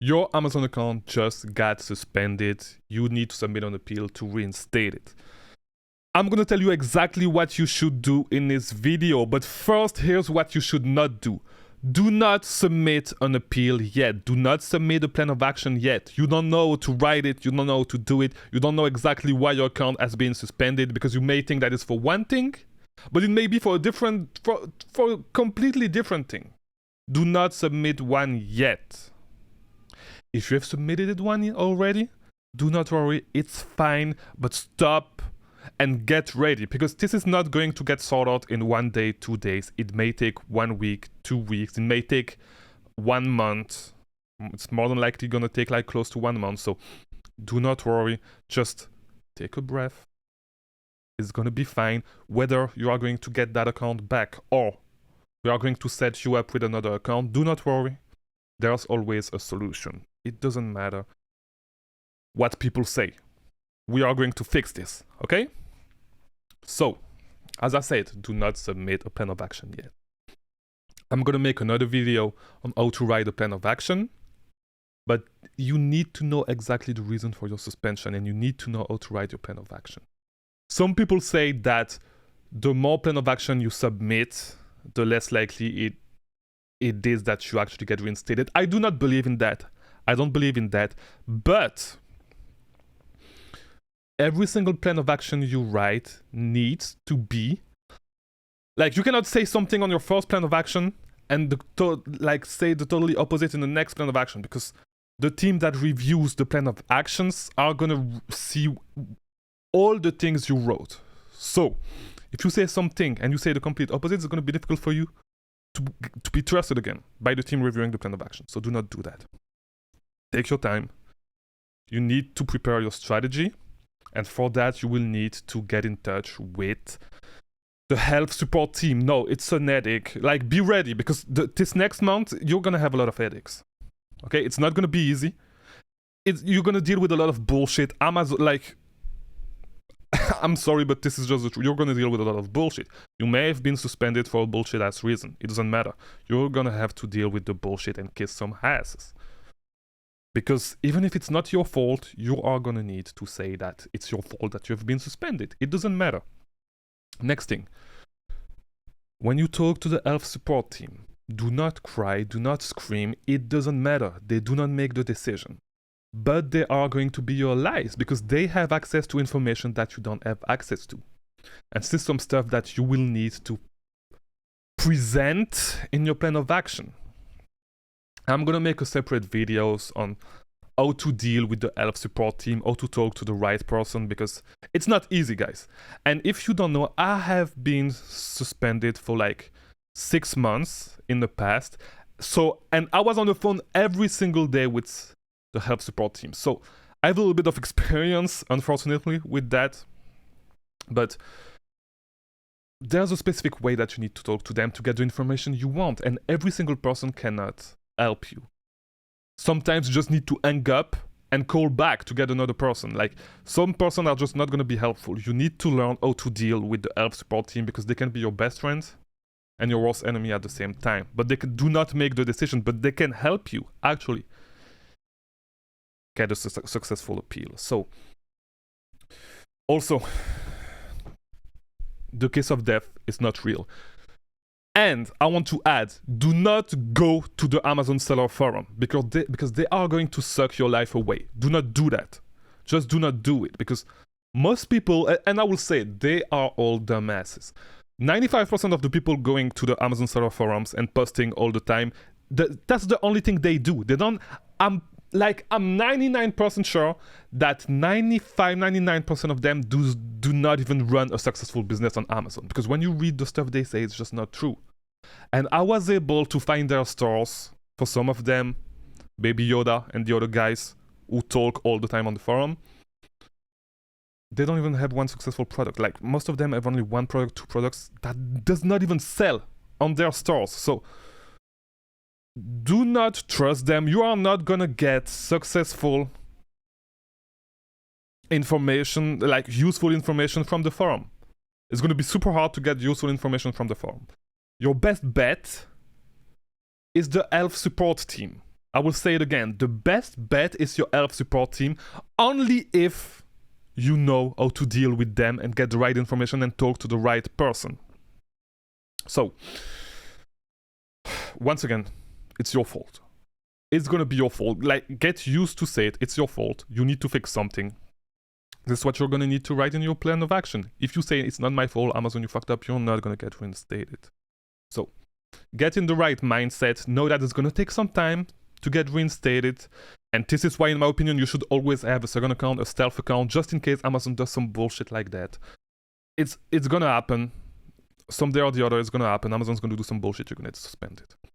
Your Amazon account just got suspended. You need to submit an appeal to reinstate it. I'm gonna tell you exactly what you should do in this video, but first, here's what you should not do. Do not submit an appeal yet. Do not submit a plan of action yet. You don't know how to write it. You don't know how to do it. You don't know exactly why your account has been suspended, because you may think that it's for one thing, but it may be for a completely different thing. Do not submit one yet. If you have submitted one already, do not worry, it's fine, but stop and get ready, because this is not going to get sorted out in 1 day, 2 days. It may take 1 week, 2 weeks. It may take 1 month. It's more than likely going to take like close to 1 month. So do not worry. Just take a breath. It's going to be fine. Whether you are going to get that account back or we are going to set you up with another account, do not worry. There's always a solution. It doesn't matter what people say. We are going to fix this, okay? So, as I said, do not submit a plan of action yet. I'm going to make another video on how to write a plan of action, but you need to know exactly the reason for your suspension, and you need to know how to write your plan of action. Some people say that the more plan of action you submit, the less likely it is that you actually get reinstated. I do not believe in that. I don't believe in that, but every single plan of action you write needs to be like, you cannot say something on your first plan of action and say the totally opposite in the next plan of action, because the team that reviews the plan of actions are gonna see all the things you wrote. So if you say something and you say the complete opposite, it's gonna be difficult for you to be trusted again by the team reviewing the plan of action. So do not do that. Take your time. You need to prepare your strategy. And for that, you will need to get in touch with the health support team. No, it's an headache. Like, be ready, because this next month, you're going to have a lot of headaches. Okay? It's not going to be easy. You're going to deal with a lot of bullshit. Amazon, like, I'm sorry, but this is just the truth. You're going to deal with a lot of bullshit. You may have been suspended for a bullshit-ass reason. It doesn't matter. You're going to have to deal with the bullshit and kiss some asses. Because even if it's not your fault, you are going to need to say that it's your fault that you've been suspended. It doesn't matter. Next thing. When you talk to the health support team, do not cry, do not scream. It doesn't matter. They do not make the decision. But they are going to be your allies, because they have access to information that you don't have access to. And this is some stuff that you will need to present in your plan of action. I'm going to make a separate videos on how to deal with the health support team, how to talk to the right person, because it's not easy, guys. And if you don't know, I have been suspended for like 6 months in the past. So, and I was on the phone every single day with the health support team. So I have a little bit of experience, unfortunately, with that. But there's a specific way that you need to talk to them to get the information you want. And every single person cannot help you. Sometimes you just need to hang up and call back to get another person. Like, some person are just not going to be helpful. You need to learn how to deal with the health support team, because they can be your best friend and your worst enemy at the same time. But they do not make the decision, but they can help you actually get a successful appeal. So also, the case of death is not real. And I want to add, do not go to the Amazon seller forum, because they are going to suck your life away. Do not do that. Just do not do it, because most people, and I will say, they are all dumbasses. 95% of the people going to the Amazon seller forums and posting all the time, that's the only thing they do. They don't, I'm 99% sure that 99% of them do not even run a successful business on Amazon, because when you read the stuff they say, it's just not true. And I was able to find their stores for some of them, Baby Yoda and the other guys who talk all the time on the forum. They don't even have one successful product. Like, most of them have only 1 product, 2 products that does not even sell on their stores. So do not trust them. You are not gonna get successful information, like useful information from the forum. It's gonna be super hard to get useful information from the forum. Your best bet is the health support team. I will say it again. The best bet is your elf support team, only if you know how to deal with them and get the right information and talk to the right person. So, once again, it's your fault. It's gonna be your fault. Like, get used to say it. It's your fault. You need to fix something. This is what you're gonna need to write in your plan of action. If you say it's not my fault, Amazon, you fucked up, you're not gonna get reinstated. So, get in the right mindset. Know that it's gonna take some time to get reinstated. And this is why, in my opinion, you should always have a second account, a stealth account, just in case Amazon does some bullshit like that. It's gonna happen. Someday or the other, it's gonna happen. Amazon's gonna do some bullshit. You're gonna suspend it.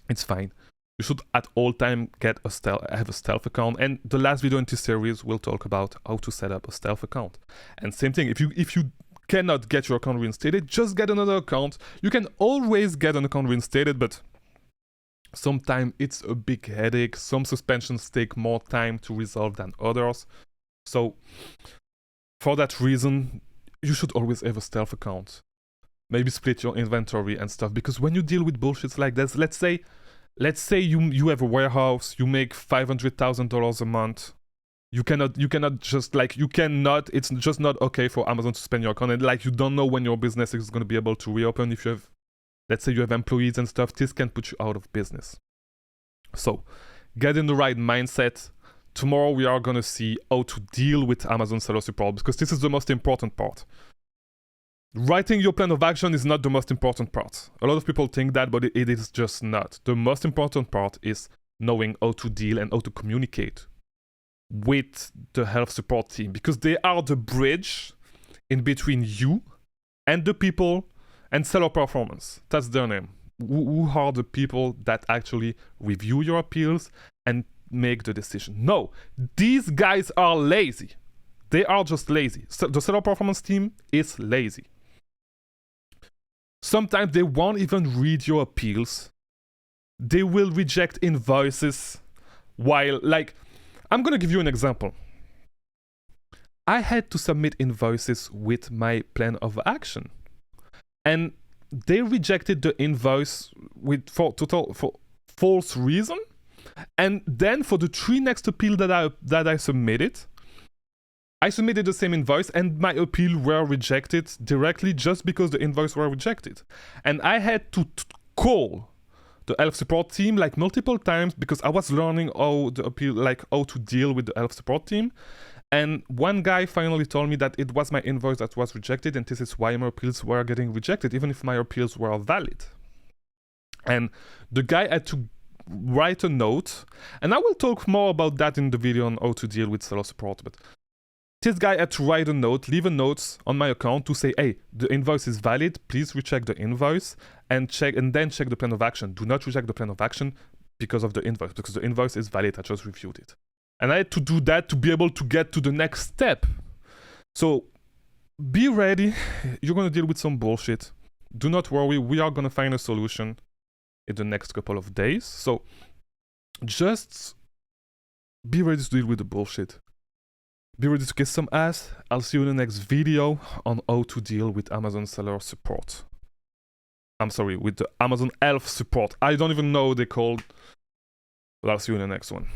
It's fine. You should at all time have a stealth account. And the last video in this series will talk about how to set up a stealth account. And same thing, if you cannot get your account reinstated, just get another account. You can always get an account reinstated, but sometimes it's a big headache. Some suspensions take more time to resolve than others. So for that reason, you should always have a stealth account. Maybe split your inventory and stuff, because when you deal with bullshits like this, let's say you have a warehouse, you make $500,000 a month. You cannot it's just not okay for Amazon to suspend your account, and like you don't know when your business is going to be able to reopen. If you have, let's say you have employees and stuff, this can put you out of business. So get in the right mindset. Tomorrow we are going to see how to deal with Amazon seller support, because this is the most important part. Writing your plan of action is not the most important part. A lot of people think that, but it is just not. The most important part is knowing how to deal and how to communicate with the health support team, because they are the bridge in between you and the people and seller performance. That's their name. Who are the people that actually review your appeals and make the decision? No, these guys are lazy. They are just lazy. So the seller performance team is lazy. Sometimes they won't even read your appeals. They will reject invoices while, like, I'm gonna give you an example. I had to submit invoices with my plan of action, and they rejected the invoice for false reason. And then for the 3 next appeal that I submitted the same invoice, and my appeal were rejected directly just because the invoice were rejected. And I had to call the health support team like multiple times, because I was learning how to deal with the health support team. And one guy finally told me that it was my invoice that was rejected, and this is why my appeals were getting rejected, even if my appeals were valid. And the guy had to write a note, and I will talk more about that in the video on how to deal with seller support, but this guy had to write a note, leave a note on my account to say, hey, the invoice is valid, please recheck the invoice and then check the plan of action. Do not reject the plan of action because of the invoice, because the invoice is valid, I just reviewed it. And I had to do that to be able to get to the next step. So be ready, you're gonna deal with some bullshit. Do not worry, we are gonna find a solution in the next couple of days. So just be ready to deal with the bullshit. Be ready to kiss some ass. I'll see you in the next video on how to deal with Amazon seller support. I'm sorry, with the Amazon elf support. I don't even know what they called, but I'll see you in the next one.